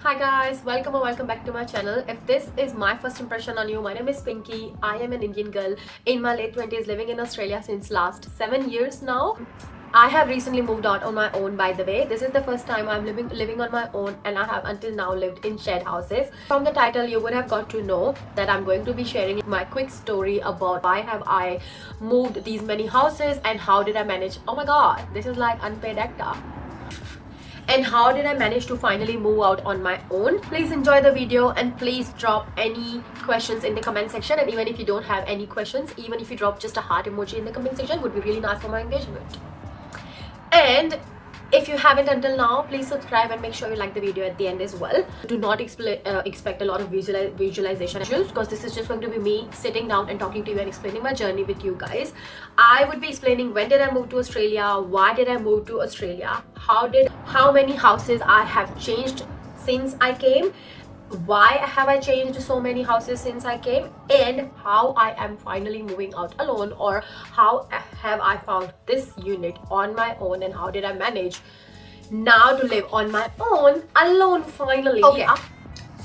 Hi guys, welcome or welcome back to my channel. If this is my first impression on you, my name is Pinky. I am an Indian girl in my late 20s living in Australia since last 7 years now. I have recently moved out on my own, by the way. This is the first time I'm living on my own, and I have until now lived in shared houses. From the title you would have got to know that I'm going to be sharing my quick story about why have I moved these many houses and how did I manage. Oh my god, this is like unpaid actor. And how did I manage to finally move out on my own. Please enjoy the video and please drop any questions in the comment section, and even if you don't have any questions, even if you drop just a heart emoji in the comment section, would be really nice for my engagement. And if you haven't until now, please subscribe and make sure you like the video at the end as well. Do not expect a lot of visualization issues, because this is just going to be me sitting down and talking to you and explaining my journey with you guys. I would be explaining when did I move to Australia, why did I move to Australia, how many houses I have changed since I came, why have I changed so many houses since I came, and how I am finally moving out alone, or how have I found this unit on my own, and how did I manage now to live on my own alone finally. Okay,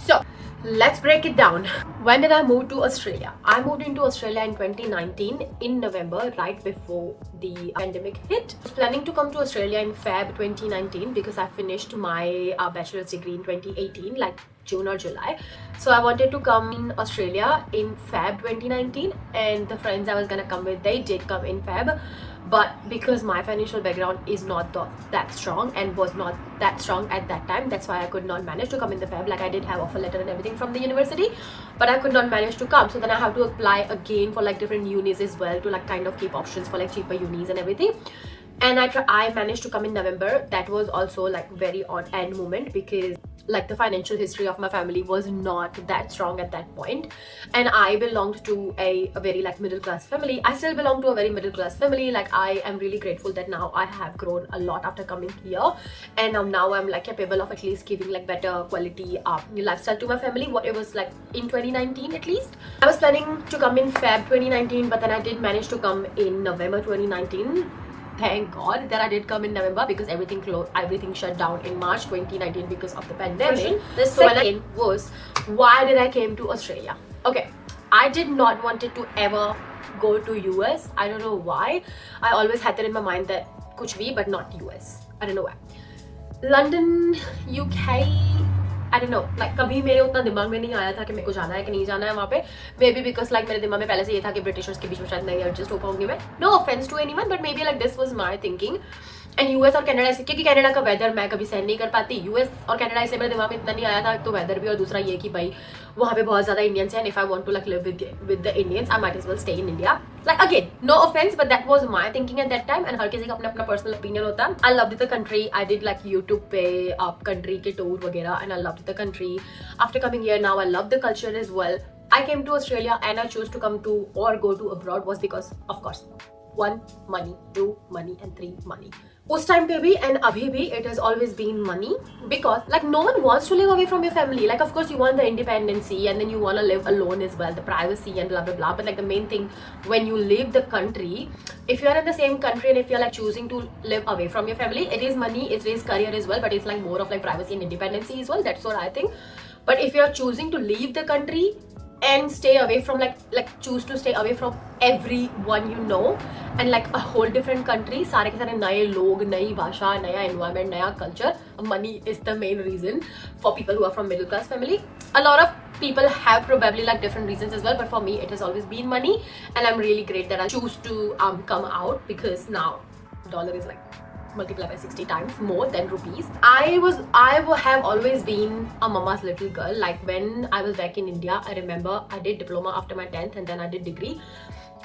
so let's break it down. When did I move to Australia? I moved into Australia in 2019 in November, right before the pandemic hit. I was planning to come to Australia in Feb 2019 because I finished my bachelor's degree in 2018, like June or July. So I wanted to come in Australia in Feb 2019, and the friends I was gonna come with, they did come in Feb. But because my financial background is not that strong and was not that strong at that time, that's why I could not manage to come in the Feb. Like, I did have offer letter and everything from the university, but I could not manage to come. So then I have to apply again for like different unis as well, to like kind of keep options for like cheaper unis and everything. And I managed to come in November. That was also like very odd end moment, because like the financial history of my family was not that strong at that point, and I belonged to a very like middle class family. I still belong to a very middle class family. Like, I am really grateful that now I have grown a lot after coming here, and now I'm like capable of at least giving like better quality lifestyle to my family, what it was like in 2019 at least. I was planning to come in Feb 2019, but then I did manage to come in November 2019. Thank God that I did come in November, because everything shut down in March 2019 because of the pandemic. The second was, why did I came to Australia? Okay, I did not wanted to ever go to US. I don't know why. I always had that in my mind that kuch bhi, but not US. I don't know why. London, UK, I don't know, like कभी मेरे उतना दिमाग में नहीं आया था कि मेरे को जाना है कि नहीं जाना है वहाँ पे. Maybe because like मेरे दिमाग में पहले से ये था कि ब्रिटिशर्स के बीच में शायद नहीं एडजस्ट हो पाऊंगी मैं. No offense to anyone, but maybe like this was my thinking. And US और कनाडा, क्योंकि कनाडा का वेदर मैं कभी सहन नहीं कर पाती. यूएस और कनाडा इसलिए मेरे दिमाग में इतना नहीं आया था, तो वेदर भी, और दूसरा ये कि भाई वहाँ पे बहुत ज्यादा इंडियंस हैं. If I want to like live with the Indians, I might as well stay in India. Like again, no offence, but that was my thinking at that time, and हर किसी का अपना अपना पर्सनल ओपिनियन होता है. I loved the country. I did like YouTube पे country के tour वगैरह, and I loved the country. After coming here now, I love the culture as well. I came to Australia and I chose to come to or go to abroad was because, of course, 1, money, 2, money, and 3, money. उस time पे भी and अभी भी it has always been money, because like no one wants to live away from your family. Like, of course you want the independency, and then you want to live alone as well, the privacy and blah blah blah. But like the main thing, when you leave the country, if you are in the same country and if you are like choosing to live away from your family, it is money, it is career as well, but it's like more of like privacy and independency as well. That's what I think. But if you are choosing to leave the country and stay away from like choose to stay away from everyone you know, and like a whole different country, सारे के सारे नए लोग, नई भाषा, नया environment, नया culture, money is the main reason for people who are from middle class family. A lot of people have probably like different reasons as well, but for me it has always been money, and I'm really great that I choose to come out, because now dollar is like multiply by 60 times more than rupees. I have always been a mama's little girl. Like when I was back in India, I remember I did diploma after my 10th, and then I did degree,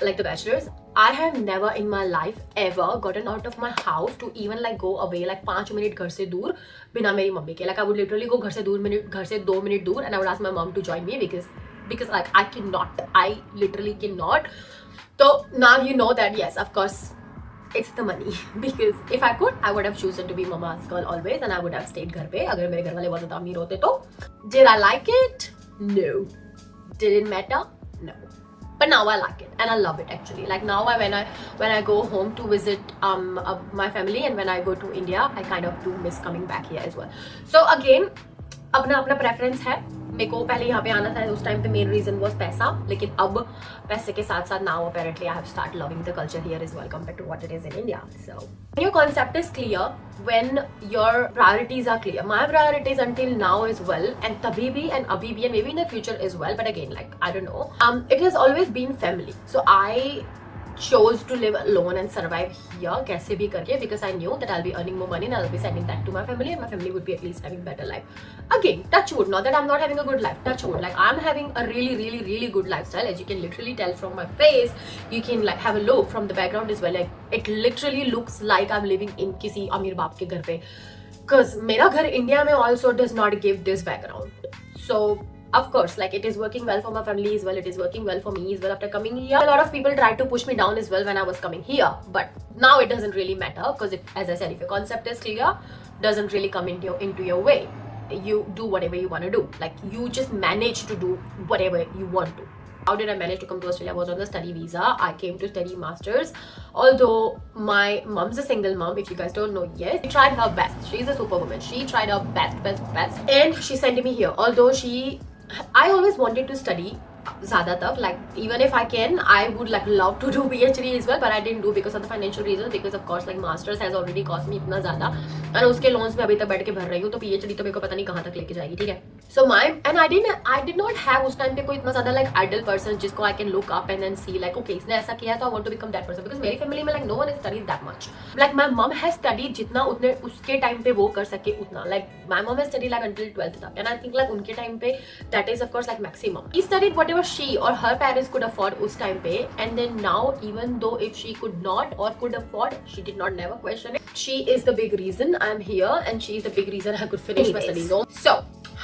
like the bachelor's. I have never in my life ever gotten out of my house to even like go away like 5 minute घर से दूर बिना मेरी mummy के. Like I would literally go घर से 2 minute दूर, and I would ask my mom to join me, because like I literally cannot. So now you know that yes, of course, it's the money. Because if I could, I would have chosen to be mama's girl always, and I would have stayed घर पे अगर मेरे घर वाले बहुत ज़्यादा अमीर होते तो. Did I like it? No. Did it matter? No. But now I like it and I love it actually. Like now when I go home to visit my family, and when I go to India, I kind of do miss coming back here as well. So again, अपना अपना preference है. मेरे को पहले यहाँ पे आना था, उस टाइम पे मेन रीजन वाज पैसा, लेकिन अब पैसे के साथ साथ now apparently I have start loving the culture here is well compare to what it is in India. So when your concept is clear, when your priorities are clear, my priorities until now is well, and तभी भी and अभी भी and maybe in the future as well, but again like I don't know, it has always been family, so I chose to live alone and survive here कैसे भी करके, because I knew that I'll be earning more money and I'll be sending that to my family and my family would be at least having better life. Again, touch wood, not that I'm not having a good life, touch wood, like I'm having a really good lifestyle, as you can literally tell from my face. You can like have a look from the background as well, like it literally looks like I'm living in किसी अमीर बाप के घर पे, because मेरा घर India में also does not give this background. So of course, like it is working well for my family as well, it is working well for me as well after coming here. A lot of people tried to push me down as well when I was coming here, but now it doesn't really matter, because if, as I said, if your concept is clear, doesn't really come into your way. You do whatever you want to do, like you just manage to do whatever you want to. How did I manage to come to Australia? I was on the study visa. I came to study masters. Although my mom's a single mom, if you guys don't know yet, she tried her best. She's a superwoman. She tried her best, and she sent me here. Although I always wanted to study ज़्यादातर, like even if I can, I would like love to do PhD as well, but I didn't do because of the financial reasons, because of course like masters has already cost me इतना ज़्यादा, और उसके loans में अभी तक बैठ के भर रही हूँ, तो PhD तो मेरे को पता नहीं कहाँ तक लेके जाएगी, ठीक है. So I did not have उस time पे कोई इतना ज़्यादा like idol person जिसको I can look up and then see like okay इसने ऐसा किया तो I want to become that person, because मेरी family में like no one has studied that much. Like my mom has studied जितना उतने उसके time पे वो कर सके उतना, like my mom has studied like until 12th तक, and I think like उनके time पे that is of course like maximum. She studied whatever she or her parents could afford उस time पे, and then now even though if she could not or could afford, she did not never question it. She is the big reason I'm here, and she is the big reason I could finish my studies. So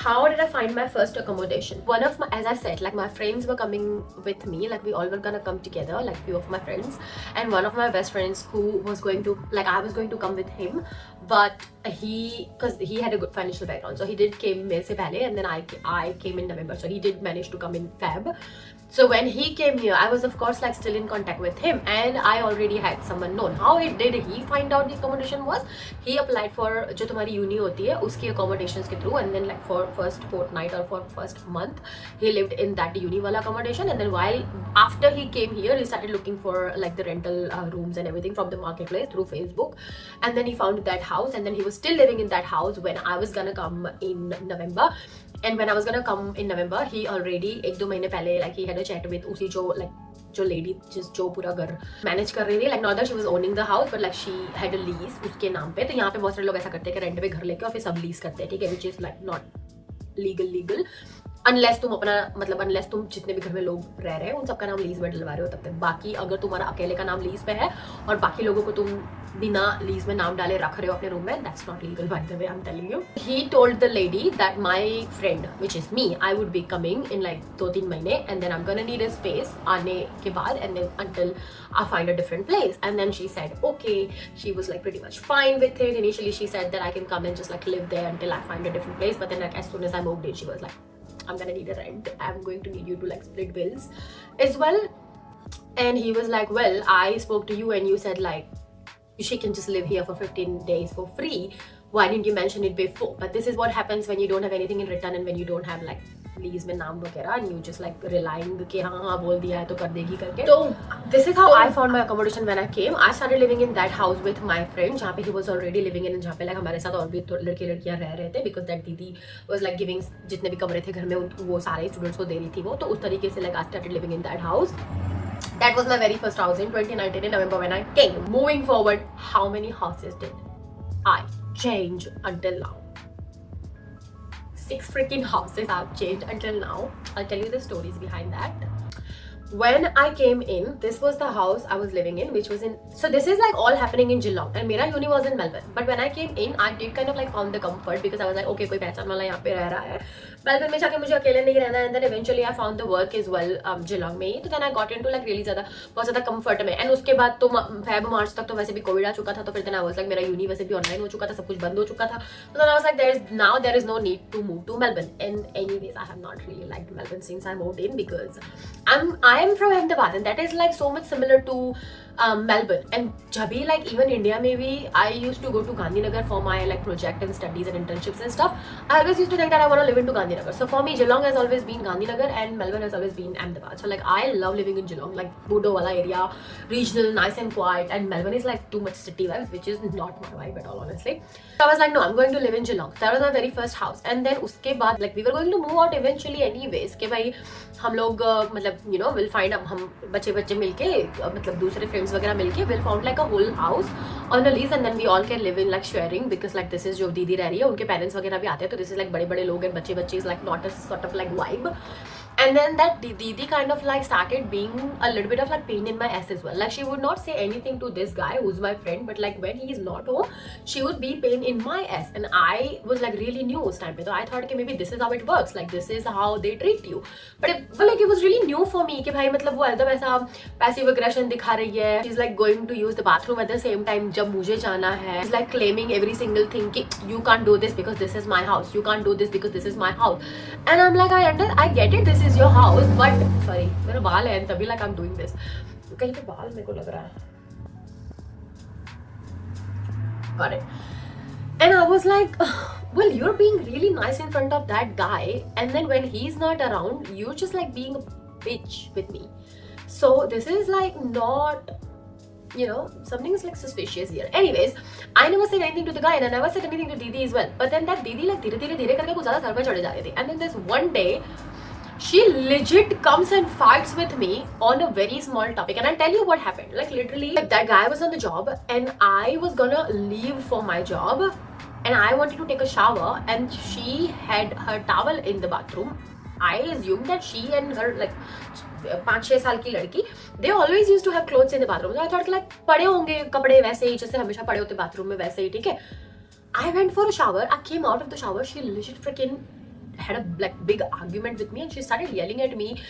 how did I find my first accommodation? One of my, as I said, like my friends were coming with me, like we all were gonna come together, like few of my friends, and one of my best friends who was going to, like I was going to come with him, but because he had a good financial background, so he did came मेरे से पहले, and then I came in November, so he did manage to come in Feb. So when he came here, I was of course like still in contact with him, and I already had someone known. How did he find out the accommodation was? He applied for जो तुम्हारी uni होती है उसकी accommodations के through, and then like for first fortnight or for first month he lived in that uni wala accommodation, and then while after he came here he started looking for like the rental rooms and everything from the marketplace through Facebook, and then he found that house, and then he was still living in that house when I was gonna come in November. And when I was gonna come in November, he already एक दो महीने पहले like he had a chat with उसी जो lady जो पूरा घर manage कर रही थी, like not that she was owning the house, but like she had a lease उसके नाम पे. तो यहाँ पे बहुत सारे लोग ऐसा करते हैं कि रेंट पे घर लेके और फिर सब लीज करते हैं, ठीक है, which is like not legal unless तुम अपना मतलब unless तुम जितने भी घर में लोग रह रहे हैं उन सबका नाम लीज में डलवा रहे हो तब तक. बाकी अगर तुम्हारा अकेले का नाम लीज पे है और बाकी लोगों को तुम बिना लीज में नाम डाले रख रहे हो अपने रूम में, that's not legal by the way, I'm telling you. He told the lady that my friend, which is me, I would be coming in like 2-3 महीने, and then I'm gonna need a space आने के बाद, and then until I find a different place. And then she said okay. She was like pretty much fine with it. Initially she said that I can come and just like live there until I find a different place, but then like as soon as I moved in she was like I'm gonna need a rent, I'm going to need you to like split bills as well. And he was like, well, I spoke to you and you said like she can just live here for 15 days for free, why didn't you mention it before? But this is what happens when you don't have anything in return and when you don't have like lease में नाम वगैरह, and you just like relying कि हाँ बोल दिया है तो कर देगी करके. So this is how I found my accommodation when I came. I started living in that house with my friend जहाँ पे he was already living in, जहाँ पे like हमारे साथ और भी लड़के लड़कियाँ रह रहे थे, because that दीदी was like giving जितने भी कमरे थे घर में वो सारे स्टूडेंट्स को दे रही थी वो, तो उस तरीके से like I started living in that house. That was my very first house in 2019 in November when I came. Moving forward, how many houses did I change until now? 6 freaking houses I've changed until now. I'll tell you the stories behind that. When I came in, this was the house I was living in, which was in, so this is like all happening in Geelong, and मेरा uni was in Melbourne. But when I came in, I did kind of like found the comfort, because I was like, okay, कोई पहचान वाला यहाँ पे रह रहा है. Melbourne में जाके मुझे अकेले नहीं रहना है, and then eventually I found the work as well Geelong में ही. तो then I got into like really बहुत ज़्यादा comfort में. And उसके बाद तो Feb March तक तो वैसे भी कोविड आ चुका था, तो फिर then I was like मेरा uni वैसे भी online हो चुका था, सब कुछ बंद हो चुका था. So then I was like there is no need to move to Melbourne. And anyways, I have not really liked Melbourne since I moved in, because I am from Ahmedabad and that is like so much similar to Melbourne. And जब भी like even India में भी I used to go to Gandhinagar for my like project and studies and internships and stuff. I always used to think that I want to live into Gandhinagar. So for me Geelong has always been Gandhinagar and Melbourne has always been Ahmedabad. So like I love living in Geelong, like Budo wala area, regional, nice and quiet, and Melbourne is like too much city vibes, which is not my vibe at all, honestly. So I was like, no, I'm going to live in Geelong. That was my very first house. And then उसके बाद like we were going to move out eventually anyways कि भाई हम लोग मतलब you know we'll find हम बच्चे मिलके मतलब दूसरे friends वगैरह मिलके we'll found like a whole house on a lease and then we all can live in like sharing because like this is जो दीदी रह रही है उनके parents वगैरह भी आते हैं तो this is like बड़े लोग and बच्चे is like not a sort of like vibe. And then that Didi kind of like started being a little bit of like pain in my ass as well. Like she would not say anything to this guy who's my friend, but like when he is not home, she would be pain in my ass. And I was like really new उस time पे, तो I thought कि maybe this is how it works, like this is how they treat you. But it was really new for me कि भाई मतलब वो एकदम ऐसा passive aggression दिखा रही है. She's like going to use the bathroom at the same time जब मुझे जाना है. She's like claiming every single thing कि you can't do this because this is my house. You can't do this because this is my house. And I'm like I get it. This is your house, but sorry मेरा बाल है तभी like I'm doing this. कहीं पे बाल मेरे को लग रहा है. Got it. And I was like, well, you're being really nice in front of that guy, and then when he's not around, you're just like being a bitch with me. So this is like not, you know, something is like suspicious here. Anyways, I never said anything to the guy and I never said anything to Didi as well. But then that Didi like धीरे करके कुछ ज़्यादा sir पे चढ़े जा रहे थे. And then there's one day she legit comes and fights with me on a very small topic. And I'll tell you what happened. Like literally, like that guy was on the job and I was gonna leave for my job and I wanted to take a shower and she had her towel in the bathroom. I assumed that she and her like 5-6 साल की लड़की they always used to have clothes in the bathroom. So I thought like पड़े होंगे कपड़े वैसे ही जैसे हमेशा पड़े होते bathroom में वैसे ही, ठीक है. I went for a shower. I came out of the shower. She legit freaking had a like big argument with me and she started yelling at me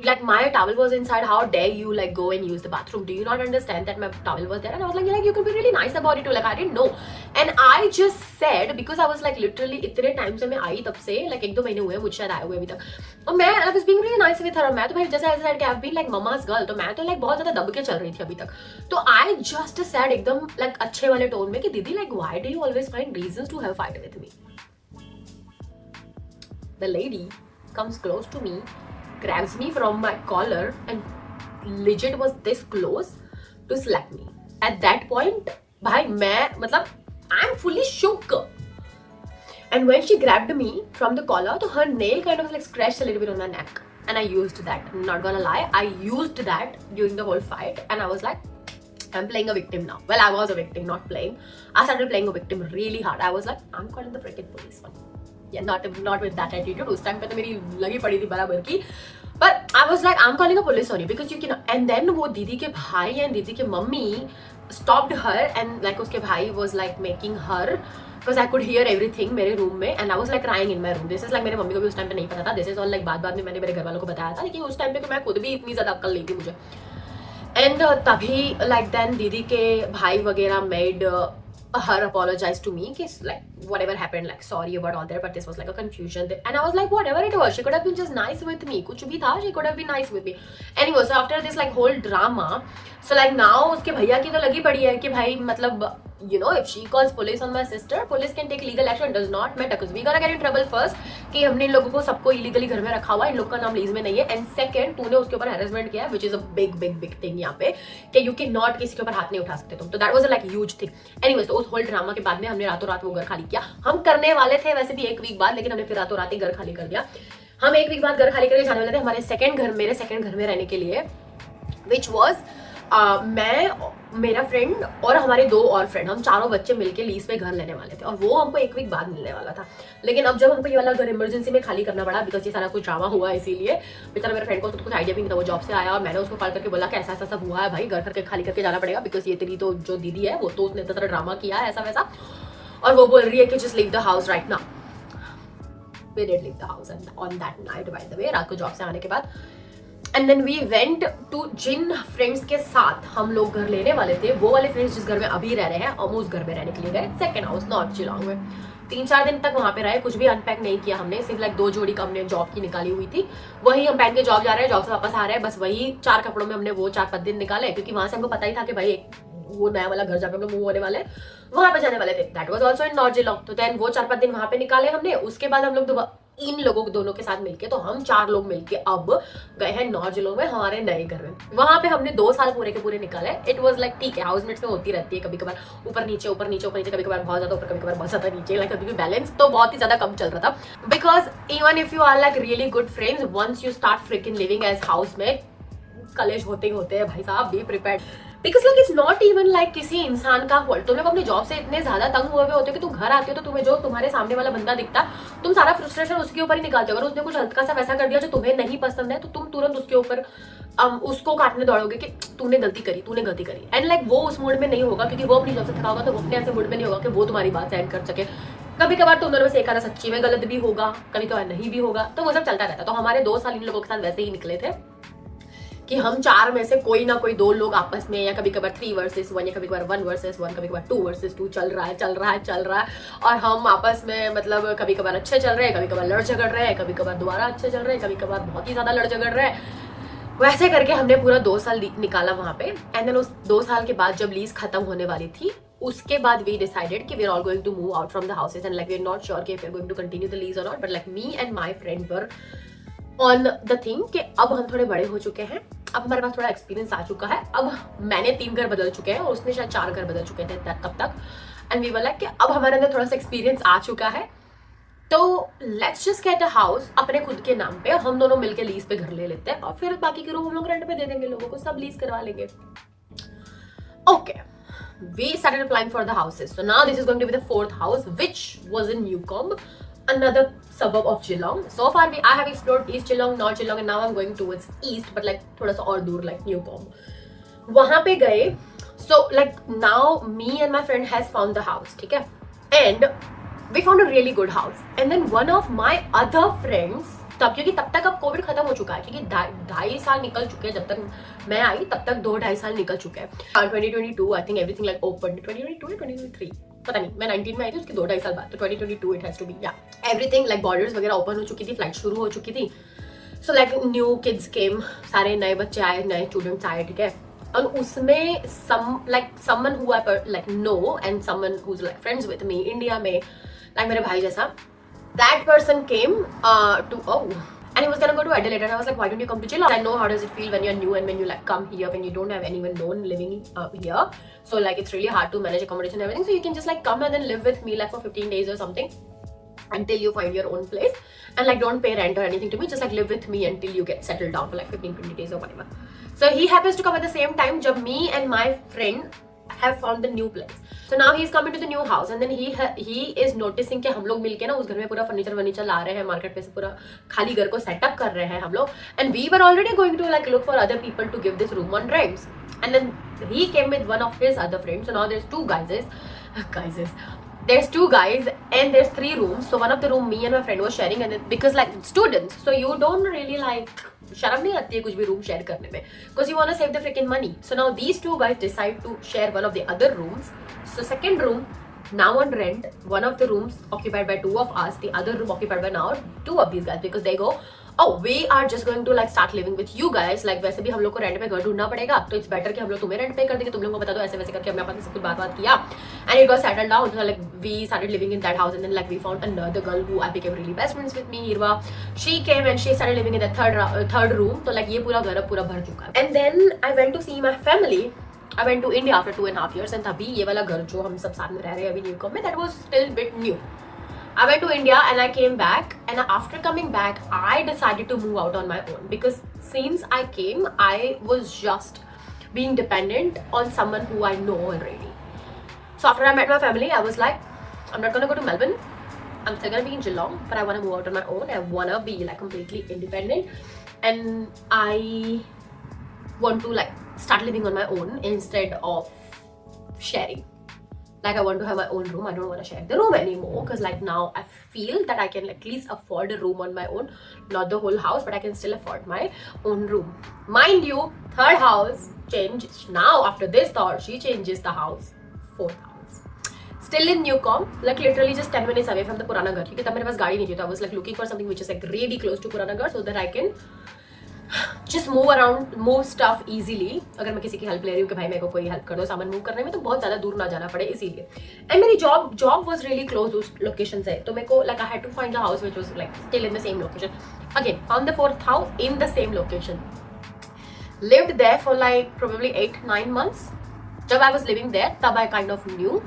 like my towel was inside, how dare you like go and use the bathroom, do you not understand that my towel was there? And I was like, yeah, like you could be really nice about it too, like I didn't know. And I just said, because I was like literally इतने time से मैं आई तब से like 1-2 महीने हुए मुझे शायद आए हुए अभी तक, और मैं I was being really nice with her. मैं तो भाई जैसे ऐसे कि I've been like mama's girl, तो मैं तो like बहुत ज्यादा दब के चल रही थी अभी तक. तो I just said एकदम like अच्छे वाले टोन में कि दीदी like why do you always find reasons to have fight with me? The lady comes close to me, grabs me from my collar and legit was this close to slap me. At that point, bhai, I'm fully shook. And when she grabbed me from the collar, so her nail kind of like scratched a little bit on my neck. And I used that. I'm not gonna lie, I used that during the whole fight. And I was like, I'm playing a victim now. Well, I was a victim, not playing. I started playing a victim really hard. I was like, I'm calling the freaking police one. Yeah, not with that attitude. उस time पे तो मेरी लगी पड़ी थी बराबर की. But I was like, I'm calling a police on you because you can. And then वो दीदी के भाई and दीदी के mummy stopped her and like उसके भाई was like making her, because I could hear everything मेरे रूम में and I was like crying in my room. This is like मेरे मम्मी को भी उस टाइम पे नहीं पता था. This is all like बाद में मैंने मेरे घर वालों को बताया था, लेकिन उस टाइम पे मैं खुद भी इतनी ज़्यादा अक्ल नहीं थी मुझे. And तभी like then दीदी के भाई वगैरह made her apologize to me, like whatever happened, like sorry about all that, but this was like a confusion. And I was like, whatever it was, she could have been just nice with me. कुछ भी था, she could have been nice with me. Anyway, so after this like whole drama, so like now उसके भैया की तो लगी पड़ी है कि भाई मतलब you know, if she calls police on my sister, police can take legal action. Does not matter because we gonna get in trouble first कि हमने इन लोगों को सबको illegally घर में रखा हुआ है, इन लोग का नाम लीज में नहीं है, and second तूने उसके ऊपर harassment किया, which is a big thing यहाँ पे कि you cannot किसी के ऊपर हाथ नहीं उठा सकते तुम. तो that was a like huge thing. Anyways, तो उस whole drama के बाद में हमने रातों रात वो घर खाली किया. हम करने वाले थे वैसे भी 1 वीक बाद, लेकिन हमने फिर रातों रात ही घर खाली कर दिया. हम 1 वीक बाद घर खाली करके जाने वाले थे हमारे मेरे सेकंड घर में रहने के लिए, which was मैं, मेरा फ्रेंड और हमारे 2 और फ्रेंड, हम चारों बच्चे मिलके लीज पे घर लेने वाले थे, और वो हमको 1 वीक बाद मिलने वाला था. लेकिन अब जब हमको ये वाला घर इमरजेंसी में खाली करना पड़ा बिकॉज ये सारा कुछ ड्रामा हुआ, इसीलिए बेचारा मेरे फ्रेंड को कुछ आइडिया भी नहीं था. वो जॉब से आया और मैंने उसको कॉल करके बोला कि ऐसा ऐसा सब हुआ है भाई, घर करके खाली करके जाना पड़ेगा बिकॉज ये तेरी तो जो दीदी है वो तो उसने इतना सारा ड्रामा किया है ऐसा वैसा, और वो बोल रही है कि just leave the house right now. We did leave the house on that night, by the way, रात को जॉब से आने के बाद. And then we went to जिन फ्रेंड्स के साथ हम लोग घर लेने वाले थे, वो वाले फ्रेंड्स जिस घर में अभी रह रहे हैं, हम उस घर में रहने के लिए गए, सेकंड हाउस नॉर्थ शिलोंग में. 3-4 दिन तक वहां पे रहे, कुछ भी अनपैक नहीं किया हमने, सिर्फ लाइक 2 जोड़ी हमने जॉब की निकाली हुई थी, वही हम पहन के जॉब जा रहे हैं, जॉब से वापस आ रहे हैं, बस वही 4 कपड़ों में हमने वो 4-5 दिन निकाले, क्योंकि वहां से हमको पता ही था कि भाई वो नया वाला घर जाकर हम लोग मूव होने वाले, वहां पे जाने वाले थे। That was also in north Geelong. तो देन वो 4-5 दिन वहां पे निकाले हमने। उसके बाद हम लोग इन लोगों दोनों के साथ मिलके, तो हम 4 लोग मिलके अब गए हैं नॉर्थ जिलॉन्ग में हमारे नए घर में। वहां पे हमने 2 साल पूरे के पूरे निकाले। इट वाज लाइक ठीक है, हाउसमेट्स में होती रहती है कभी कभार ऊपर नीचे ऊपर नीचे ऊपर नीचे, कभी कभार बहुत ज्यादा ऊपर कभी कभार बहुत ज्यादा नीचे, लाइक कभी भी बैलेंस तो बहुत ही ज्यादा कम चल रहा था। Because even if you are like really good friends, once you start freaking living as house में, कलेश होते ही होते हैं भाई साहब, be prepared. Because like it's not even like किसी इंसान का फॉल्ट। तुम लोग अपनी जॉब से इतने ज्यादा तंग हुए होते हो कि तुम घर आते हो तो तुम्हें जो तुम्हारे सामने वाला बंदा दिखता, तुम सारा फ्रस्ट्रेशन उसके ऊपर ही निकालते हो। अगर उसने कुछ हल्का सा वैसा कर दिया जो तुम्हें नहीं पसंद है, तो तुम तुरंत उसके ऊपर उसको काटने दौड़ोगे कि तूने गलती करी। एंड लाइक वो उस मूड में नहीं होगा, क्योंकि वो अपनी जॉब से थका होगा, तो वो अपने ऐसे मूड में नहीं होगा कि वो तुम्हारी बात सहन कर सके। कभी कभार तुम दोनों में से एक आधा सच्ची में गलत भी होगा, कभी कभार नहीं भी होगा, तो वो सब चलता रहता। तो हमारे 2 साल इन लोगों के साथ वैसे ही निकले थे कि हम 4 में से कोई ना कोई 2 लोग आपस में, या कभी कभार 3 वर्सेस 1, या कभी कभार 1 वर्सेस 1, कभी कभार 2 वर्सेस 2 चल रहा है। और हम आपस में मतलब कभी कभार अच्छे चल रहे हैं, कभी कभार लड़ झगड़ रहे हैं, कभी कभार दोबारा अच्छे चल रहे हैं, कभी कभार बहुत ही ज्यादा लड़ झगड़ रहे हैं। वैसे करके हमने पूरा 2 साल निकाला वहां पे। एंड देन उस 2 साल के बाद जब लीज खत्म होने वाली थी, उसके बाद वी डिसाइडेड कि we are all going to move out from the houses, and like we are not sure कि we are going to continue the lease or not, but like me and my friend were on the thing कि अब हम थोड़े बड़े हो चुके हैं, अब हमारे पास थोड़ा एक्सपीरियंस आ चुका है, अब मैंने 3 घर बदल चुके हैं और उसने शायद 4 घर बदल चुके थे तब तक। एंड वी वर लाइक कि अब हमारे अंदर थोड़ा सा एक्सपीरियंस आ चुका है, तो let's just get a house अपने खुद के नाम पे, हम दोनों मिलके लीज पे घर ले लेते हैं, और फिर बाकी के रूम हम लोग रेंट पे दे देंगे, लोगों को सब लीज करवा लेंगे। Okay, we started applying for the houses. So now this is going to be the 4th house, which was in Newcomb, another suburb of Geelong. So far I have explored East Geelong, North Geelong, and now I'm going towards East, but like थोड़ा सा और दूर, like Newcomb. वहाँ पे गए, so like now me and my friend has found the house, ठीक है, and we found a really good house. And then one of my other friends, तब क्योंकि तब तक अब कोविड खत्म हो चुका है, क्योंकि 2.5 साल निकल चुके हैं, जब तक मैं आई तब तक 2-2.5 साल निकल चुके हैं। 2022 I think everything like open, 2022 या 2023 पता नहीं, मैं 19 में आई थी, उसके 2-2.5 साल बाद, तो 2022 इट हैज टू बी, या एवरीथिंग लाइक बॉर्डर्स वगैरह ओपन हो चुकी थी, फ्लाइट शुरू हो चुकी थी। सो लाइक न्यू किड्स केम, सारे नए बच्चे आए, नए स्टूडेंट्स आए, ठीक है। और उसमें someone who I like know and someone who's like friends with me India में, like मेरे भाई जैसा, that person came and he was gonna go to Adelaide, and I was like, why don't you come to Geelong? I know how does it feel when you're new and when you like come here when you don't have anyone known living here, so like it's really hard to manage accommodation and everything, so you can just like come and then live with me like for 15 days or something until you find your own place, and like don't pay rent or anything to me, just like live with me until you get settled down for like 15-20 days or whatever. So he happens to come at the same time jab me and my friend have found the new place. So now he is coming to the new house, and then he is noticing कि हम लोग मिलके ना उस घर में पूरा furniture ला रहे हैं मार्केट पे से, पूरा खाली घर को सेटअप कर रहे हैं हम लोग, and we were already going to like look for other people to give this room on rent. And then he came with one of his other friends, so now there's 2 guys, there's 2 guys and there's 3 rooms. So one of the room me and my friend was sharing, and then, because like students, so you don't really like, शर्म नहीं आती है कुछ भी room share करने में, because you want to save the freaking money. So now these 2 guys decide to share one of the other rooms. So second room now on rent, one of the rooms occupied by 2 of us, the other room occupied by now 2 of these guys, because they go, oh we are just going to like start living with you guys, like वैसे भी हम लोग को rent पे घर ढूंढना पड़ेगा, तो इट्स बेटर कि हम लोग तुम्हें रेंट पे कर देंगे, तुम लोगों को बता दो, ऐसे वैसे करके हमने अपन से कुछ बात किया, and it got settled down. So like we started living in that house, and then like we found another girl who I became really best friends with me, Hirwa. She came and she started living in the third room. तो like ये पूरा घर अब पूरा भर चुका है. And then I went to see my family. I went to India after 2.5 years, and तभी ये वाला घर जो हम सब साथ में रह रहे हैं अभी न्यूकॉम में, that was still bit new. I went to India and I came back, and after coming back I decided to move out on my own, because since I came I was just being dependent on someone who I know already. So after I met my family I was like, I'm not gonna go to Melbourne, I'm still gonna be in Geelong, but I want to move out on my own. I want to be like completely independent, and I want to like start living on my own instead of sharing. Like I want to have my own room. I don't want to share the room anymore, because like now I feel that I can at least afford a room on my own, not the whole house, but I can still afford my own room. Mind you, 3rd house changed. Now after this thought, she changes the house. 4th house. still in Newcom, like literally just 10 minutes away from the पुराना घर, क्योंकि तब मेरे पास गाड़ी नहीं थी, तो I was like looking for something which is like really close to पुराना घर, so that I can just move around, move stuff easily. अगर मैं किसी की हेल्प ले रही हूँ कि भाई मेरे को कोई हेल्प कर दो सामान मूव करने में, तो बहुत ज़्यादा दूर ना जाना पड़े इसीलिए. एंड मेरी जॉब वाज रियली क्लोज उस लोकेशन से, तो मेरे को like I had to find the house which was like still in the same location. Again found the fourth house in the same location. Lived there for like probably 8-9 months. जब I was living there, तब I kind of knew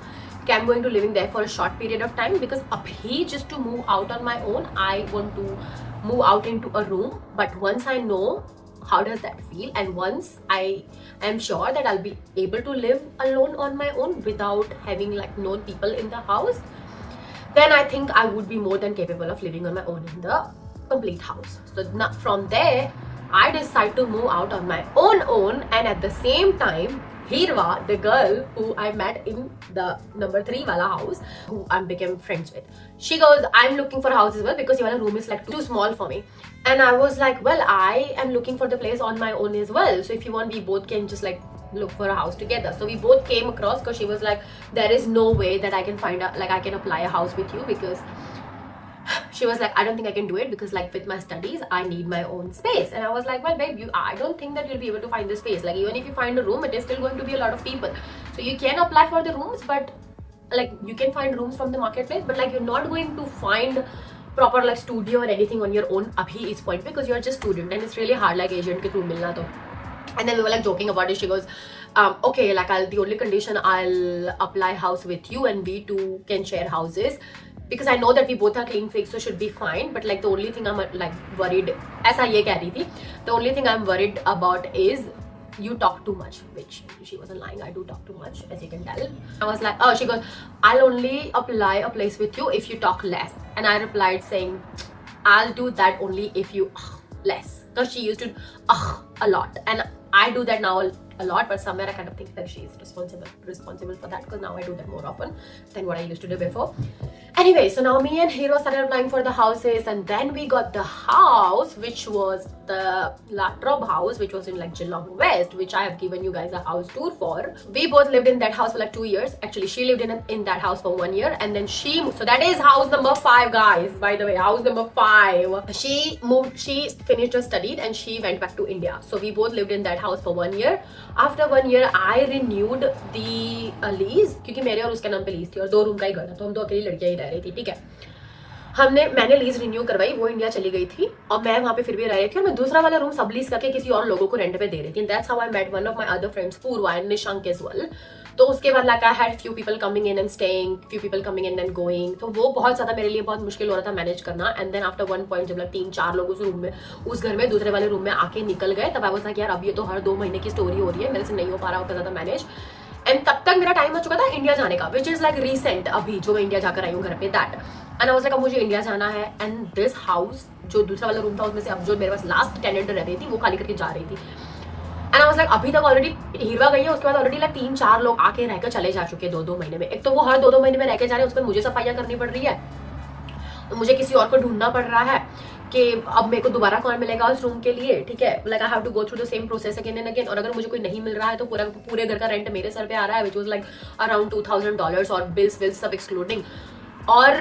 कि I'm going to living there for a short period of time, because अभी just to move out on my own, I want to move out into a room. But once I know how does that feel, and once I am sure that I'll be able to live alone on my own without having like known people in the house, then I think I would be more than capable of living on my own in the complete house. So from there, I decide to move out on my own, and at the same time, Hirva, the girl who I met in the number 3 wala house, who I became friends with, she goes, I'm looking for a house as well, because your room is like too small for me. And I was like, well, I am looking for the place on my own as well, so if you want, we both can just like look for a house together. So we both came across, because she was like, there is no way that I can find a, like I can apply a house with you, because she was like, I don't think I can do it, because like with my studies I need my own space. And I was like, well babe, I don't think that you'll be able to find the space. Like even if you find a room, it is still going to be a lot of people, so you can apply for the rooms, but like you can find rooms from the marketplace, but like you're not going to find proper like studio or anything on your own abhi is point, because you're just student and it's really hard like agent ke through milna to. And then we were like joking about it. She goes, okay, like the only condition, I'll apply house with you and we two can share houses, because I know that we both are clean freaks, so should be fine. But like the only thing I'm like worried, ऐसा ये कह रही थी, the only thing I'm worried about is you talk too much, which she wasn't lying. I do talk too much, as you can tell. I was like, oh, she goes, I'll only apply a place with you if you talk less. And I replied saying, I'll do that only if you less, because she used to a lot, and I do that now a lot, but somewhere I kind of think that she is responsible for that, because now I do that more often than what I used to do before. Anyway, so now me and Hero started applying for the houses, and then we got the house, which was the Latrobe house, which was in like Geelong West, which I have given you guys a house tour for. We both lived in that house for like 2 years. Actually, she lived in that house for 1 year, and then she moved. So that is house number 5, guys. By the way, house number 5. She moved. She finished her studies and she went back to India. So we both lived in that house for 1 year. After 1 year, I renewed the lease, क्योंकि मेरे और उसके नाम पे lease थी और 2 room का ही घर था, तो हम 2 अकेली लड़कियां ही रह रही थी. ठीक है, मैंने लीज रिन्यू करवाई, वो इंडिया चली गई थी और मैं वहां पे फिर भी रह रही थी, और मैं दूसरा वाला रूम सब लीज करके किसी और लोगों को रेंट पे दे रही थी. That's how I met one of my other friends, Purva and Nishank as well. तो उसके बाद like I had few people coming in and staying, few people coming in and going, तो वो बहुत ज्यादा मेरे लिए बहुत मुश्किल हो रहा था मैनेज करना. एंड देन आफ्टर 1 पॉइंट जब 3-4 लोग उस रूम में, उस घर में दूसरे वाले रूम में आके निकल गए, तब आई वाज लाइक यार अब ये तो हर 2 महीने की स्टोरी हो रही है, मेरे से नहीं हो पा रहा उतना ज्यादा मैनेज. एंड तब तक मेरा टाइम हो चुका था इंडिया जाने का, विच इज लाइक रिसेंट, अभी जो मैं इंडिया जाकर आई हूँ घर पे, that. And I was like अब मुझे इंडिया जाना है, एंड दिस हाउस जो दूसरा वाला रूम था उसमें से अब जो मेरे पास लास्ट टेनेंट रह रही थी वो खाली करके जा रही थी. एंड आई वाज लाइक अभी तक ऑलरेडी हीरवा गई है, उसके बाद ऑलरेडी लाइक 3-4 लोग आके रहकर चले जा चुके 2-2 महीने में. एक तो वो हर 2-2 महीने में रह के जा रहे हैं, उसके बाद मुझे सफाइयाँ करनी पड़ रही है, तो मुझे किसी और को ढूंढना पड़ रहा है कि अब मेरे को दोबारा कौन मिलेगा उस रूम के लिए. ठीक है, like I have to go through the same process again and again. और अगर मुझे कोई नहीं मिल रहा है तो पूरे घर का रेंट मेरे सर पे आ रहा है, विच वाज लाइक अराउंड $2,000 और बिल्स सब एक्सक्लूडिंग. और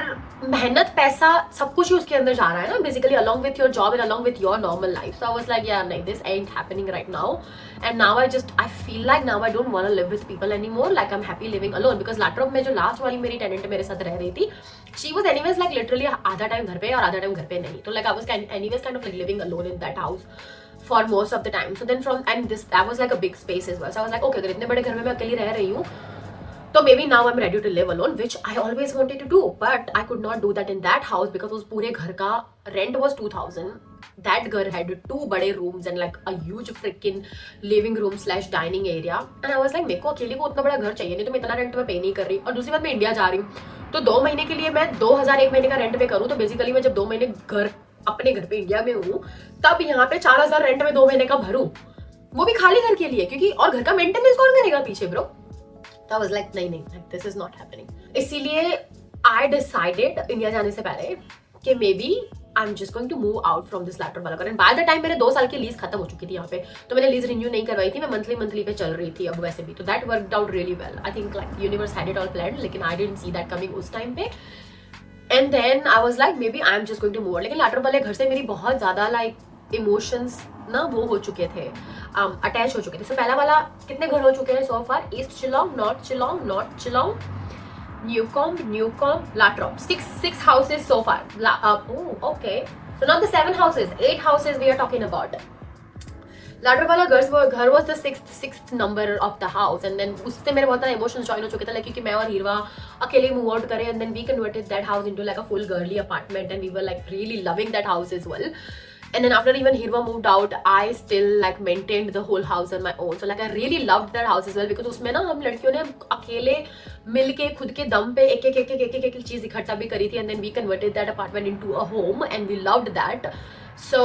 मेहनत पैसा सब कुछ ही उसके अंदर जा रहा है ना, basically along with your job and along with your normal life. So I was like यार नहीं, this ain't happening right now. And now I feel like now I don't want to live with people anymore. Like I am happy living alone, because laptop में जो last वाली मेरी tenant मेरे साथ रह रही थी, she was anyways like literally आधा टाइम घर पे और आधा टाइम घर पे नहीं. तो like I was anyways kind of like living alone in that house for most of the time. So then that was like a big space as well. So I was like okay, अगर इतने बड़े घर में मैं अकेली रह रही हूँ, तो maybe now I'm ready to live alone, which I always wanted to do, but I could not do that in that house because उस पूरे घर का rent was 2,000. That घर had 2 बड़े rooms and like a huge freaking living room / dining area. And I was like मेरे को अकेले को उतना बड़ा घर चाहिए नहीं, तो मैं इतना रेंट में पे नहीं कर रही. और दूसरी बात मैं इंडिया जा रही हूँ, तो 2 महीने के लिए मैं 2,000 1 महीने का रेंट पे करूँ, तो बेसिकली मैं जब 2 महीने घर अपने घर पे इंडिया में हूँ, तब यहाँ पे 4,000 रेंट में 2 महीने का भरूं, वो भी खाली घर के लिए, क्योंकि और घर का मेंटेनेंस कौन करेगा पीछे ब्रो. तो I was like नहीं, this is not happening. इसीलिए I decided इंडिया जाने से पहले कि may B I am just going to move out from this latter वाला घर। एंड बाय द टाइम मेरे 2 साल की लीज खत्म हो चुकी थी यहाँ पे, तो मैंने लीज रिन्यू नहीं करवाई थी, मैं मंथली पे चल रही थी अब वैसे भी, तो that worked out really well. I think like universe had it all planned, लेकिन I didn't see that coming उस टाइम पे। And then I was like may be I am just going to move out. लेकिन latter वाले घर से मेरी बहुत ज्यादा लाइक इमोशंस ना वो हो चुके थे, अटैच हो चुके थे। सो पहला वाला कितने घर हो चुके हैं so far? East Chilong, north Chilong, north Chilong, Newcomb, Latrop. Six houses so far. Oh, okay. So not the 7 houses, 8 houses we are talking about. Latrop वाला घर was the sixth number of the house, and then उससे मेरे बहुत सारे emotions join हो चुके थे, like क्योंकि मैं और हीरवा अकेले move out करे, and then we converted that house into like a full girly apartment, and we were like really loving that house as well. And then after even Hirva moved out, I still like maintained the whole house on my own. So like I really loved that house as well, because उसमें ना हम लड़कियों ने अकेले मिलके खुद के दम पे एक चीज इकट्ठा भी करी थी, and then we converted that apartment into a home, and we loved that. So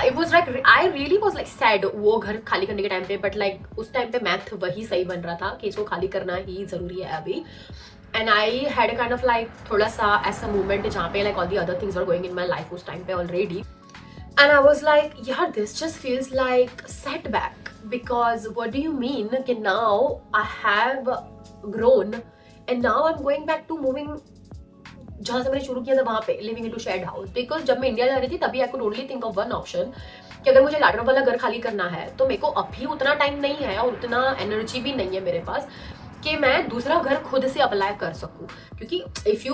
it was like I really was like sad वो घर खाली करने के टाइम पे, but like उस टाइम पे मैथ वही सही बन रहा था कि इसको खाली करना ही जरूरी है अभी. And I had a kind of like थोड़ा सा ऐसा moment जहाँ पे like all the other things were going in my life उस टाइम पे already. And I was like, yeah, this just feels like setback, because what do you mean कि now I have grown and now I'm going back to moving जहाँ से मैंने शुरू किया था वहाँ पे, living into shared house. Because जब मैं इंडिया जा रही थी तभी I could only think of one option कि अगर मुझे लैटर वाला घर खाली करना है तो मेरे को अभी उतना टाइम नहीं है और उतना एनर्जी भी नहीं है मेरे पास कि मैं दूसरा घर खुद से अप्लाई कर सकूं. क्योंकि if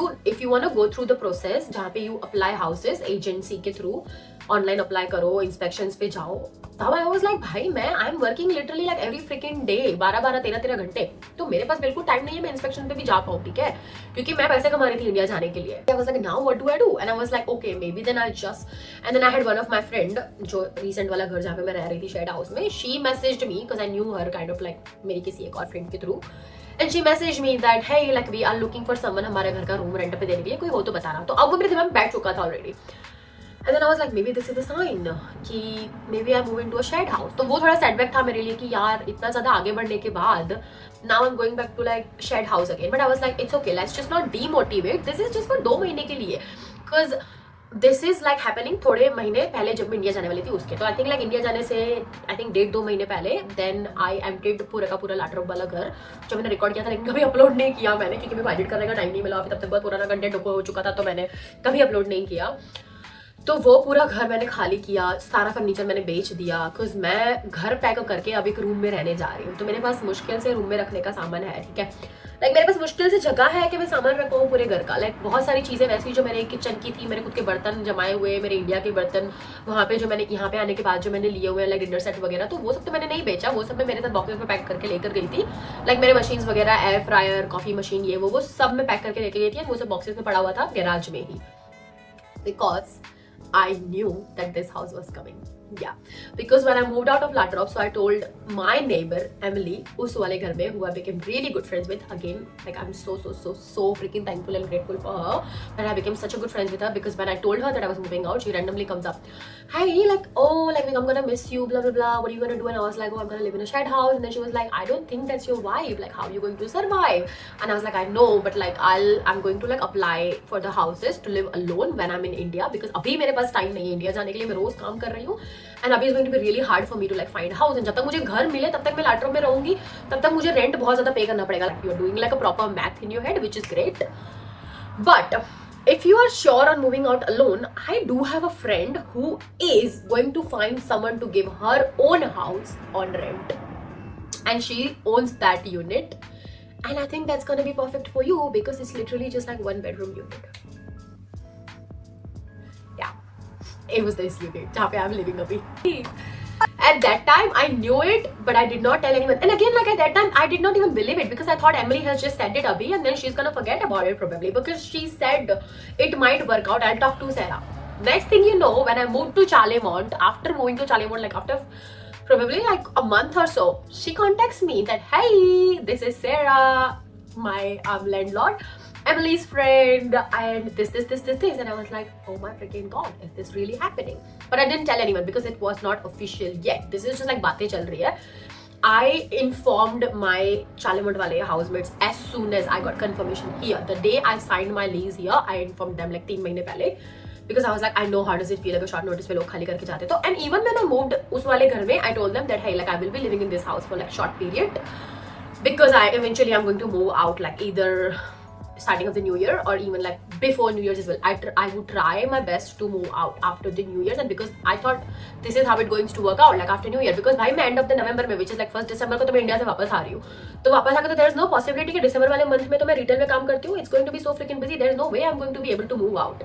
you want to go through the process जहाँ पे यू अप्लाई हाउसेस एजेंसी के थ्रू, ऑनलाइन अप्लाई करो, इंस्पेक्शंस पे जाओ, तब आई वाज लाइक भाई I am working literally like every freaking day 12 13 घंटे, तो मेरे पास बिल्कुल टाइम नहीं है मैं इंस्पेक्शन पे भी जा पाऊँ, ठीक है, क्योंकि मैं पैसे कमा रही थी इंडिया जाने के लिए. I was like now what do I do, and I was like okay may be then I just, and then I had one of my friend जो रीसेंट वाला घर जहाँ पे मैं रह रही थी शेयर्ड हाउस में, she messaged me because I knew her kind of like मेरी किसी एक और फ्रेंड के through. And she messaged me that hey like we are looking for someone हमारे घर का रूम रेंट पे देने के लिए, कोई हो तो बताना. तो अब वो मेरे दिमाग में बैठ चुका था already. And then I was like maybe this is a sign कि maybe I move into a shared house. तो वो थोड़ा setback था मेरे लिए कि यार इतना ज़्यादा आगे बढ़ने के बाद now I'm going back to like shared house again. But I was like it's okay, let's just not demotivate. This is just for 2 महीने के लिए, because this is like happening थोड़े महीने पहले जब मैं इंडिया जाने वाली थी उसके. तो आई थिंक लाइक इंडिया जाने से आई थिंक 1.5-2 महीने पहले देन आई एम्प्टीड पूरा का पूरा लैटर वाला घर जो मैंने रिकॉर्ड किया था, लेकिन कभी अपलोड नहीं किया मैंने, क्योंकि मेरे को एडिट करने का टाइम नहीं मिला, अभी तब तक बहुत पुराना कंटेंट हो चुका था, तो मैंने कभी अपलोड नहीं किया. तो वो पूरा घर मैंने खाली किया, सारा फर्नीचर मैंने बेच दिया, बिकॉज मैं घर पैक करके अब एक रूम में रहने जा रही हूँ. तो मेरे पास मुश्किल से रूम में रखने का सामान है, ठीक है, लाइक मेरे पास मुश्किल से जगह है कि मैं सामान रखूँ पूरे घर का. लाइक बहुत सारी चीज़ें वैसी जो मेरे किचन की थी, मेरे खुद के बर्तन जमाए हुए, मेरे इंडिया के बर्तन वहाँ पे जो मैंने यहाँ पे आने के बाद जो मैंने लिए हुए हैं लाइक डिनर सेट वगैरह, तो वो सब तो मैंने नहीं बेचा, वो सब मैं मेरे साथ बॉक्सेस में पैक करके लेकर गई थी. लाइक मेरे मशीन्स वगैरह, एयर फ्रायर, कॉफी मशीन, ये वो सब मैं पैक करके लेके गई थी, वो सब बॉक्सेस में पड़ा हुआ था गैराज में ही, because I knew that this house was coming. Yeah, because when I moved out of Latrop, so I told my neighbor Emily उस वाले घर में, who I became really good friends with. Again, like I'm so freaking thankful and grateful for her that I became such a good friends with her, because when I told her that I was moving out, she randomly comes up, hey, like oh like I'm gonna miss you, blah blah blah, what are you gonna do? And I was like, oh, I'm gonna live in a shared house. And then she was like, I don't think that's your vibe, like how are you going to survive? And I was like, I know, but like I'm going to like apply for the houses to live alone when I'm in India, because अभी मेरे पास time नहीं है India जाने के लिए, मैं रोज काम कर रही हूँ, एंड अभी is going to be really hard for me to like find house. And जब तक मुझे घर मिले तब तक मैं लैट्रो में रहूंगी, तब तक मुझे रेंट बहुत ज्यादा पे करना पड़ेगा. Like you are doing like a proper math in your head, which is great. But if you are sure on moving out alone, I do have a friend who is going to find someone to give her own house on rent, and she owns that unit, and I think that's gonna be perfect for you, because it's literally just like 1-bedroom unit. It was this unit जहाँ पे I'm living अभी. At that time I knew it, but I did not tell anyone. And again, like at that time I did not even believe it, because I thought Emily has just said it abhi and then she's gonna forget about it probably, because she said it might work out, I'll talk to Sarah. Next thing you know, when I moved to Chalemont, after moving to Chalemont, like after probably like a month or so, she contacts me that hey, this is Sarah, my landlord, Emily's friend, and this, and I was like, oh my freaking god, is this really happening? But I didn't tell anyone because it was not official yet. This is just like बातें चल रही है. I informed my Chalemont wale housemates as soon as I got confirmation here. The day I signed my lease here, I informed them like 3 महीने पहले because I was like, I know how does it feel like a short notice पे लोग खाली करके जाते तो. And even when I moved उस वाले घर में, I told them that hey, like I will be living in this house for like short period, because I eventually I'm going to move out like either starting of the new year or even like before New Year's as well. I would try my best to move out after the New Year's, and because I thought this is how it going to work out like after New Year, because भाई मैं end of the November में, which is like 1st December को तो मैं India से वापस आ रही हूँ, तो वापस आकर तो there is no possibility कि December वाले month में तो मैं retail में काम करती हूँ. It's going to be so freaking busy. There is no way I'm going to be able to move out.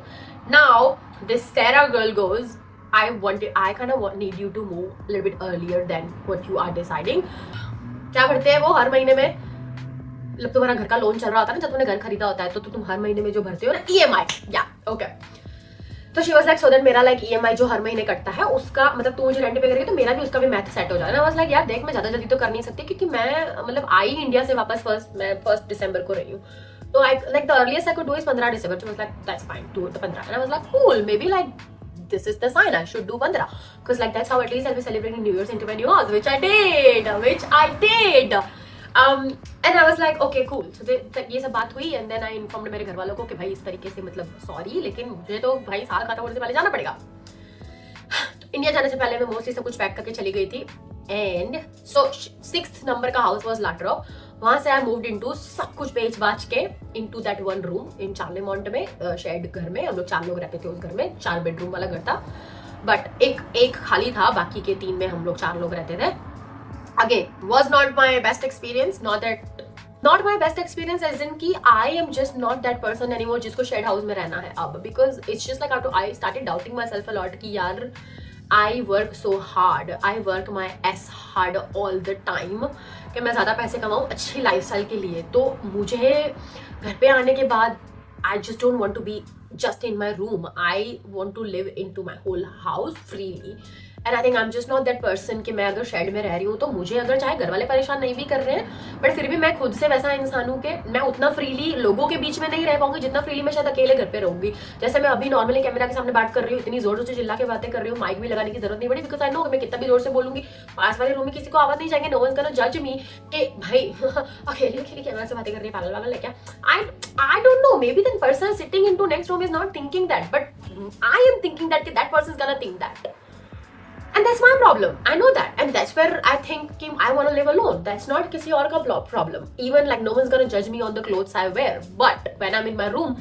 Now this Sarah girl goes, I kind of need you to move a little bit earlier than what you are deciding. क्या भरते हैं वो हर महीने में, मतलब तुम्हारा घर का लोन चल रहा होता है ना, जब तुमने घर खरीदा होता है तो तुम हर महीने में जो भरते हो ना EMI, या ओके. तो she was like so that मेरा लाइक EMI जो हर महीने कटता है उसका मतलब तू मुझे रेंट पे करेगी तो मेरा भी उसका भी मैथ सेट हो जाएगा. आई वाज लाइक यार देख मैं ज्यादा जल्दी तो कर नहीं सकती, क्योंकि मैं मतलब आई इंडिया से वापस 1 दिसंबर को रही हूँ, तो I like the earliest I could do is 15 December. Was like that's fine, do it 15. And I was like cool, may be like this is the sign I should do 15, because like that's how at least I'll be celebrating New Year's into my new house, which I did. And I was like okay cool. So ये सब बात हुई, and then I informed मेरे घर वालों को कि भाई इस तरीके से मतलब सॉरी, लेकिन मुझे तो भाई साल खत्म होने से पहले जाना पड़ेगा. तो इंडिया जाने से पहले मैं मोस्टली सब कुछ पैक करके चली गई थी. एंड सो 6th नंबर का हाउस वाज लाटरो. वहां से आई मूव्ड इनटू सब कुछ बेच बाच के into that one room in Charlemont में, शेड घर में. हम लोग 4 लोग रहते थे उस घर में, 4 बेडरूम वाला घर था, बट एक खाली था, बाकी के 3 में हम लोग 4 लोग रहते थे. Again was not my best experience, not my best experience as in की I am just not that person anymore जिसको शेड हाउस में रहना है अब, because it's just like I started doubting myself a lot कि यार I work so hard, I work my ass hard all the time कि मैं ज़्यादा पैसे कमाऊँ अच्छी लाइफस्टाइल के लिए. तो मुझे घर पे आने के बाद I just don't want to be just in my room. I want to live into my whole house freely, and I think I'm just not that person कि मैं अगर शेड में रह रही हूँ तो मुझे अगर चाहे घर वाले परेशान नहीं भी कर रहे हैं, बट फिर भी मैं खुद से वैसा इंसान हूँ कि मैं उतना फ्रीली लोगों के बीच में नहीं रह पाऊंगी जितना फ्रीली मैं शायद अकेले घर पे रहूंगी. जैसे मैं अभी नॉर्मली कैमरा के सामने बात कर रही हूँ, इतनी जोर से चिल्ला के बातें कर रही हूँ, माइक भी लगाने की जरूरत नहीं पड़ी, बिकॉज आई नो मैं कितना भी जोर से बोलूंगी पास वाले रूम में किसी को आवाज नहीं जाएंगे, नो वन गोना जज मी कि भाई अकेले अकेले कैमरा से बातें कर रही है, पागल वागल है क्या. I don't know, maybe the person sitting into next room is not thinking that, but I am thinking that that person is gonna think that, and that's my problem. I know that, and that's where I think I want to live alone. That's not किसी और का problem. Even like no one's gonna judge me on the clothes I wear, but when I'm in my room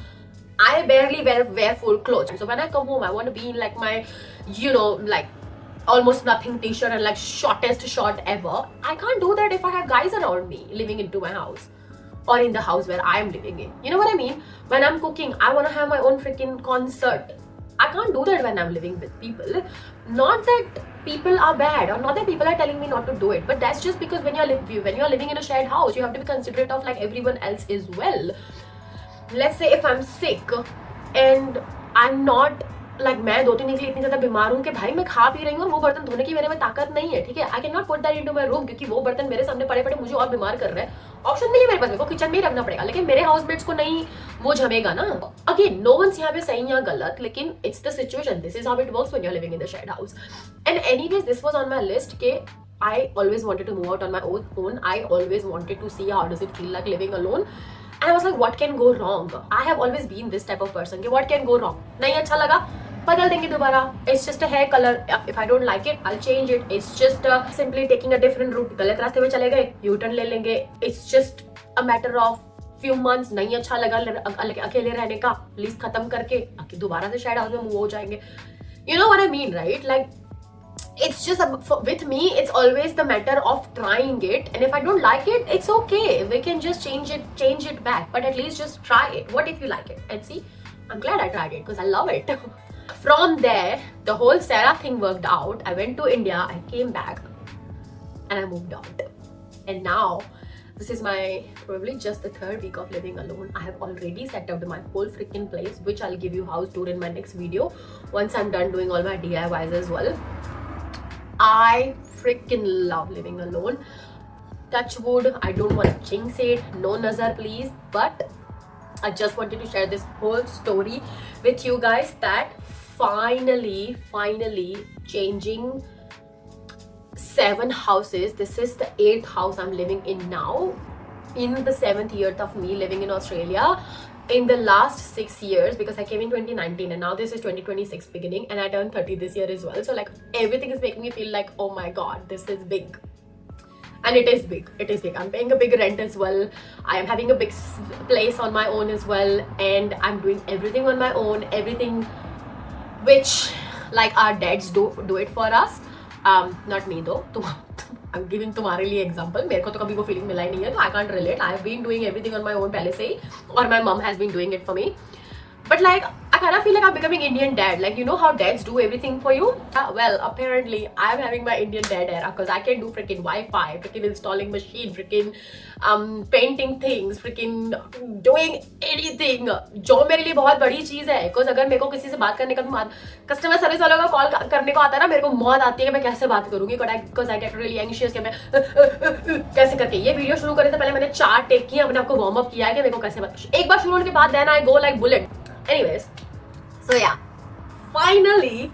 I barely wear full clothes. So when I come home I want to be in like my, you know, like almost nothing t-shirt and like shortest short ever. I can't do that if I have guys around me living into my house or in the house where I am living in. You know what I mean? When I'm cooking, I want to have my own freaking concert. I can't do that when I'm living with people. Not that people are bad or not that people are telling me not to do it, but that's just because when you're living in a shared house, you have to be considerate of like everyone else as well. Let's say if I'm sick and I'm not like मैं 2-3 दिन के लिए इतनी ज्यादा बीमार हूँ कि भाई मैं खा पी रही हूँ और वो बर्तन धोने की मेरे में ताकत नहीं है, ठीक है, I can not put that into my room, क्योंकि वो बर्तन मेरे सामने पड़े पड़े मुझे और बीमार कर रहे हैं. ऑप्शन नहीं है मेरे पास, मेरे को किचन में ही रखना पड़ेगा, लेकिन मेरे हाउसमेट्स को नहीं वो जमेगा ना. अगेन नो वंस यहाँ पे सही या गलत, लेकिन it's the situation, this is how it works when you are living in the shared house. And anyways this was on my list के I always wanted to move out on my own. I always wanted to see how does it feel like living alone. And I was like, what can go wrong? I have always been this type of person कि what can go wrong? नहीं अच्छा लगा बदल देंगे दोबारा. It's just a hair color. If I don't like it, I'll change it. It's just simply taking a different route. गलत रास्ते में चले गए, U-turn ले लेंगे. It's just a matter of few months. नहीं अच्छा लगा अकेले रहने का, लीज खत्म करके दोबारा से शायद हाउस में मूव हो जाएंगे. You know what I mean, right? Like it's just with me it's always the matter of trying it, and if I don't like it, it's okay, we can just change it back, but at least just try it. What if you like it? And see, I'm glad I tried it because I love it. From there the whole Sarah thing worked out. I went to India, I came back and I moved out, and now this is my probably just the 3rd week of living alone. I have already set up my whole freaking place, which I'll give you house tour in my next video once I'm done doing all my DIYs as well. I freaking love living alone. Touch wood, I don't want to jinx it, no nazar please, but I just wanted to share this whole story with you guys that finally changing 7 houses. This is the 8th house I'm living in now, in the 7th year of me living in Australia. in the last 6 years, because I came in 2019 and now this is 2026 beginning, and I turned 30 this year as well. So like everything is making me feel like, oh my god, this is big. And it is big. It is big. I'm paying a big rent as well. I am having a big place on my own as well, and I'm doing everything on my own. Everything which like our dads do it for us. Not me though. I'm giving तुम्हारे लिए example. मेरे को तो कभी वो feeling मिला ही नहीं है, तो I can't relate. I've been doing everything on my own पहले से ही, और my mom has been doing it for me. But like, I kind of feel like I'm becoming Indian dad. Like, you know how dads do everything for you? Well, apparently, I'm having my Indian dad era, because I can do freaking Wi-Fi, freaking installing machine, freaking painting things, freaking doing anything. जो मेरे लिए बहुत बड़ी चीज़ है, because अगर मेरे को किसी से बात करने का भी कस्टमर सर्विस वालों का कॉल करने को आता है ना, मेरे को मौत आती है कि मैं कैसे बात करूंगी, because I get really anxious कि मैं कैसे करके। ये वीडियो शुरू करने से पहले मैंने 4 टेक किए, अपने आपको वार्म अप किया है कि मेरे को कैसे बात। एक बार शुरू होने के बाद then I go like bullet. Anyways, so yeah, finally,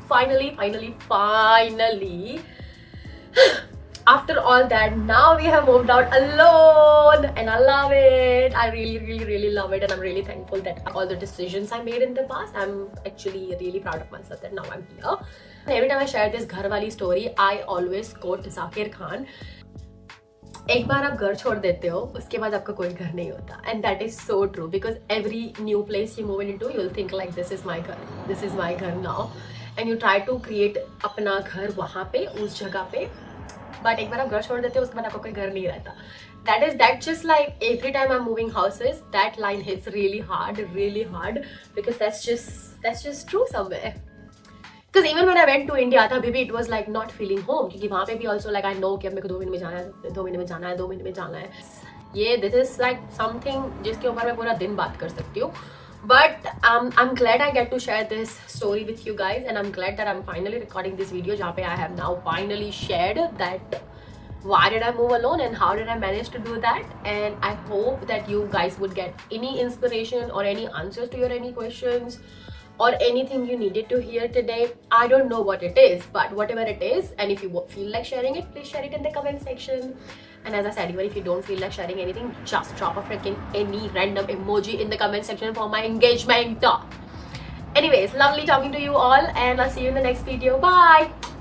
after all that, now we have moved out alone, and I love it. I really love it, and I'm really thankful that all the decisions I made in the past, I'm actually really proud of myself that now I'm here. Every time I share this घर वाली story, I always quote Zakir Khan. एक बार आप घर छोड़ देते हो, उसके बाद आपका कोई घर नहीं होता, and that is so true, because every new place you move into you will think like this is my घर, दिस इज माय घर now, and you try to create अपना घर वहाँ पे, उस जगह पे, बट एक बार आप घर छोड़ देते हो, उसके बाद आपका कोई घर नहीं रहता. That just like every time I'm moving houses, that line hits really hard, because that's just true somewhere. Because even when I went to India, तभी भी it was like not feeling home, क्योंकि वहाँ पे भी also like I know कि अब मेरे को 2 महीने में जाना है, 2 महीने में जाना है, 2 महीने में जाना है. ये this is like something जिसके ऊपर मैं पूरा दिन बात कर सकती हूँ. But I'm glad I get to share this story with you guys, and I'm glad that I'm finally recording this video जहाँ पे I have now finally shared that why did I move alone and how did I manage to do that. And I hope that you guys would get any inspiration or any answers to your any questions or anything you needed to hear today. I don't know what it is, but whatever it is, and if you feel like sharing it, please share it in the comment section. And as I said, even if you don't feel like sharing anything, just drop a freaking any random emoji in the comment section for my engagement. Anyways, lovely talking to you all, and I'll see you in the next video. Bye.